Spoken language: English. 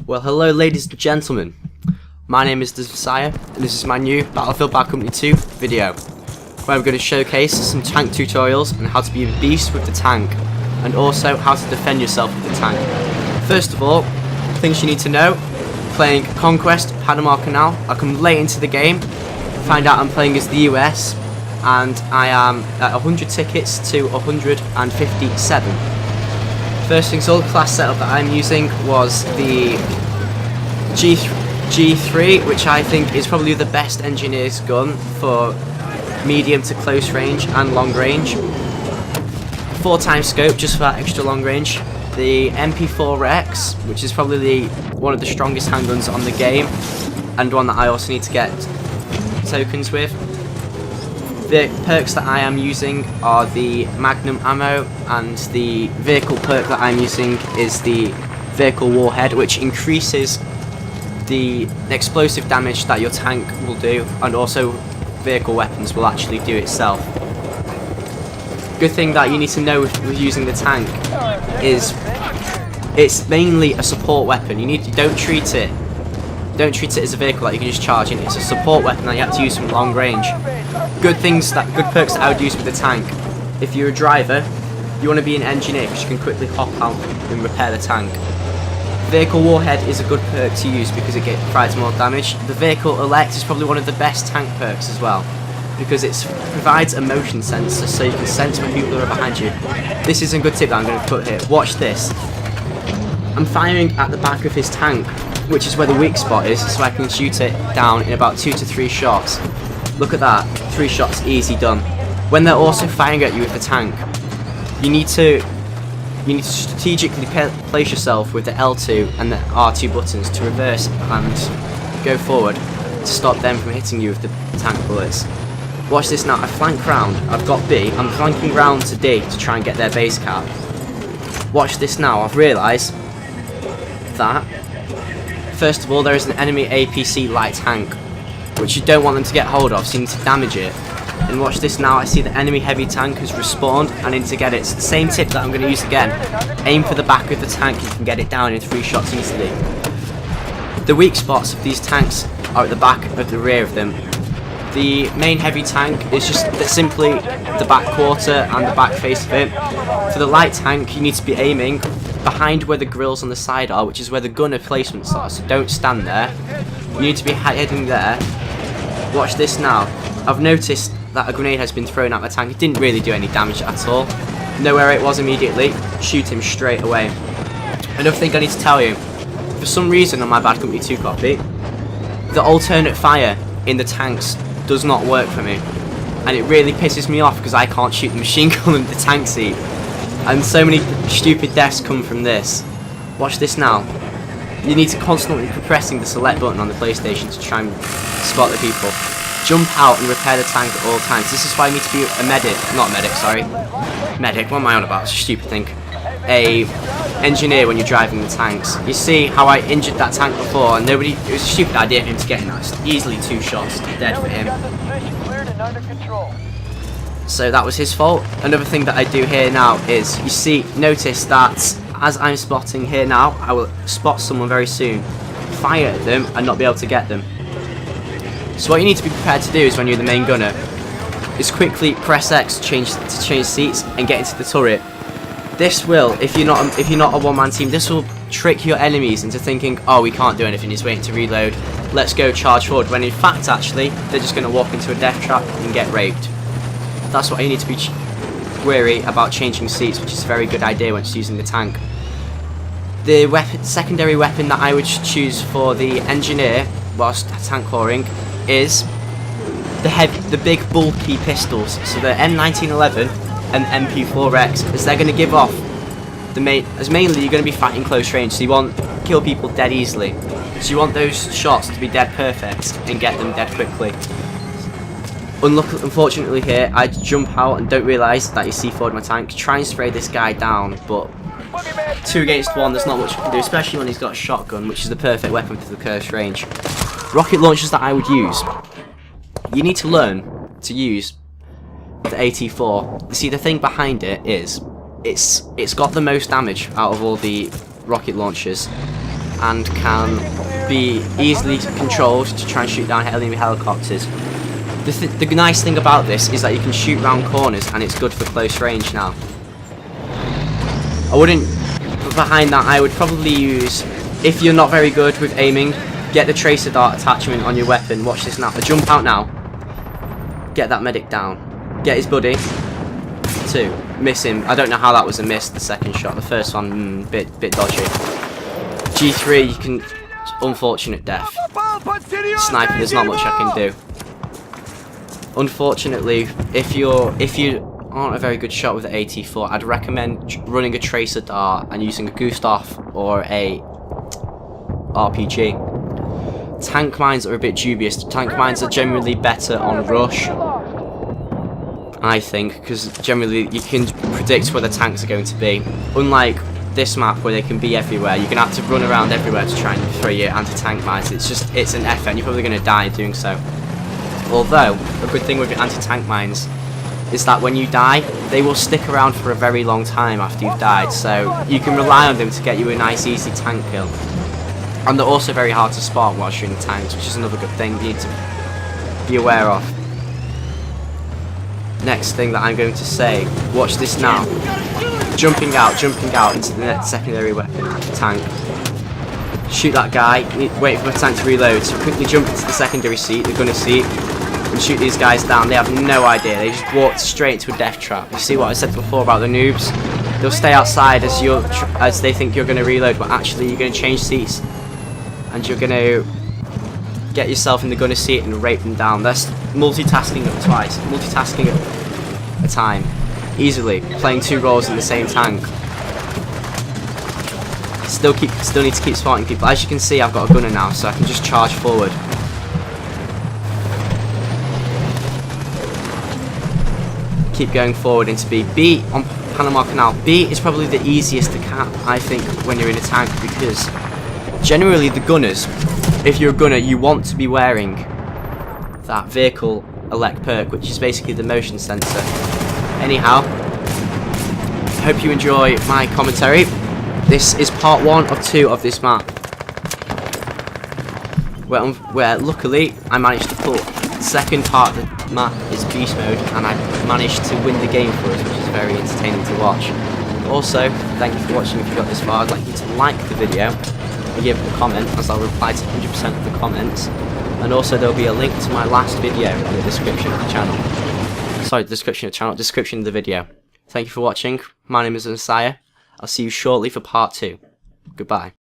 Well, hello ladies and gentlemen, my name is the Messiah, and this is my new Battlefield Bad Company 2 video, where I'm going to showcase some tank tutorials on how to be a beast with the tank, and also how to defend yourself with the tank. First of all, things you need to know: playing Conquest, Panama Canal. I come late into the game, find out I'm playing as the US, and I am at 100 tickets to 157. First things all, the class setup that I'm using was the G3, which I think is probably the best engineer's gun for medium to close range and long range. 4x scope just for that extra long range. The MP4X, which is probably one of the strongest handguns on the game, and one that I also need to get tokens with. The perks that I am using are the Magnum ammo, and the vehicle perk that I'm using is the vehicle warhead, which increases the explosive damage that your tank will do, and also vehicle weapons will actually do itself. Good thing that you need to know with using the tank is it's mainly a support weapon. You don't treat it as a vehicle that you can just charge in. It's a support weapon that you have to use from long range. Good perks that I would use with the tank: if you're a driver, you want to be an engineer because you can quickly hop out and repair the tank. Vehicle warhead is a good perk to use because it provides more damage. The vehicle elect is probably one of the best tank perks as well, because it provides a motion sensor, so you can sense when people are behind you. This is a good tip that I'm going to put here. Watch this. I'm firing at the back of his tank, which is where the weak spot is, so I can shoot it down in about 2 to 3 shots. Look at that, 3 shots, easy done. When they're also firing at you with the tank, you need to strategically place yourself with the L2 and the R2 buttons to reverse and go forward to stop them from hitting you with the tank bullets. Watch this now. I flank round. I've got B. I'm flanking round to D to try and get their base cap. Watch this now. I've realised that first of all, there is an enemy APC light tank, which you don't want them to get hold of, so you need to damage it. And watch this now, I see the enemy heavy tank has respawned, and I need to get it. It's the same tip that I'm going to use again. Aim for the back of the tank, you can get it down in 3 shots easily. The weak spots of these tanks are at the back of the rear of them. The main heavy tank is just simply the back quarter and the back face of it. For the light tank, you need to be aiming behind where the grills on the side are, which is where the gunner placements are, so don't stand there. You need to be heading there. Watch this now. I've noticed that a grenade has been thrown at the tank. It didn't really do any damage at all. Know where it was immediately. Shoot him straight away. Another thing I need to tell you: for some reason on my Bad Company 2 copy, the alternate fire in the tanks does not work for me, and it really pisses me off because I can't shoot the machine gun in the tank seat, and so many stupid deaths come from this. Watch this now. You need to constantly be pressing the select button on the PlayStation to try and spot the people. Jump out and repair the tank at all times. This is why you need to be a medic, medic, what am I on about? It's a stupid thing. A engineer when you're driving the tanks. You see how I injured that tank before, and it was a stupid idea for him to get in that. It's easily 2 shots dead for him. So that was his fault. Another thing that I do here now is, notice that as I'm spotting here now, I will spot someone very soon, fire at them and not be able to get them. So what you need to be prepared to do is, when you're the main gunner, is quickly press X to change seats and get into the turret. This will, if you're not a one-man team, this will trick your enemies into thinking, oh, we can't do anything, he's waiting to reload, let's go charge forward, when in fact actually they're just going to walk into a death trap and get raped. That's why you need to be wary about changing seats, which is a very good idea when using the tank. The secondary weapon that I would choose for the engineer whilst tank clawing is the big bulky pistols. So the M1911 and MP4X, as they're going to give off mainly you're going to be fighting close range, so you want to kill people dead easily. So you want those shots to be dead perfect and get them dead quickly. Unfortunately here, I jump out and don't realise that you see forward my tank. Try and spray this guy down, but 2 against 1, there's not much you can do, especially when he's got a shotgun, which is the perfect weapon for the close range. Rocket launchers that I would use, you need to learn to use the AT4. You see, the thing behind it is, it's got the most damage out of all the rocket launchers, and can be easily controlled to try and shoot down enemy helicopters. The nice thing about this is that you can shoot round corners, and it's good for close range now. I wouldn't, behind that, I would probably use, if you're not very good with aiming, get the tracer dart attachment on your weapon. Watch this now. Jump out now. Get that medic down. Get his buddy. 2. Miss him. I don't know how that was a miss, the second shot. The first one, bit dodgy. G3, you can, unfortunate death. Sniper, there's not much I can do. Unfortunately, if you aren't a very good shot with the AT4, I'd recommend running a tracer dart and using a Gustav or a RPG. Tank mines are a bit dubious. Tank mines are generally better on rush, I think, because generally you can predict where the tanks are going to be. Unlike this map where they can be everywhere, you're going to have to run around everywhere to try and throw your anti-tank mines. It's an effort, and you're probably going to die doing so. Although, a good thing with your anti-tank mines is that when you die, they will stick around for a very long time after you've died, so you can rely on them to get you a nice easy tank kill. And they're also very hard to spot while shooting tanks, which is another good thing you need to be aware of. Next thing that I'm going to say, watch this now. Jumping out into the next secondary weapon, tank. Shoot that guy, wait for the tank to reload, so quickly jump into the secondary seat, the gunner seat, and shoot these guys down. They have no idea, they just walked straight into a death trap. You see what I said before about the noobs? They'll stay outside as they think you're going to reload, but actually you're going to change seats, and you're going to get yourself in the gunner seat and rape them down. That's multitasking at a time, easily, playing 2 roles in the same tank. Still need to keep spotting people. As you can see, I've got a gunner now, so I can just charge forward. Keep going forward into B. B on Panama Canal. B is probably the easiest to cap, I think, when you're in a tank, because generally the gunners, if you're a gunner, you want to be wearing that vehicle elect perk, which is basically the motion sensor. Anyhow, I hope you enjoy my commentary. This is part 1 of 2 of this map, where luckily I managed to pull. The second part of the map is beast mode, and I managed to win the game for us, which is very entertaining to watch. Also, thank you for watching. If you got this far, I'd like you to like the video and give a comment, as I'll reply to 100% of the comments. And also there'll be a link to my last video in the description of the channel. Sorry, description of the video. Thank you for watching. My name is Messiah. I'll see you shortly for part 2. Goodbye.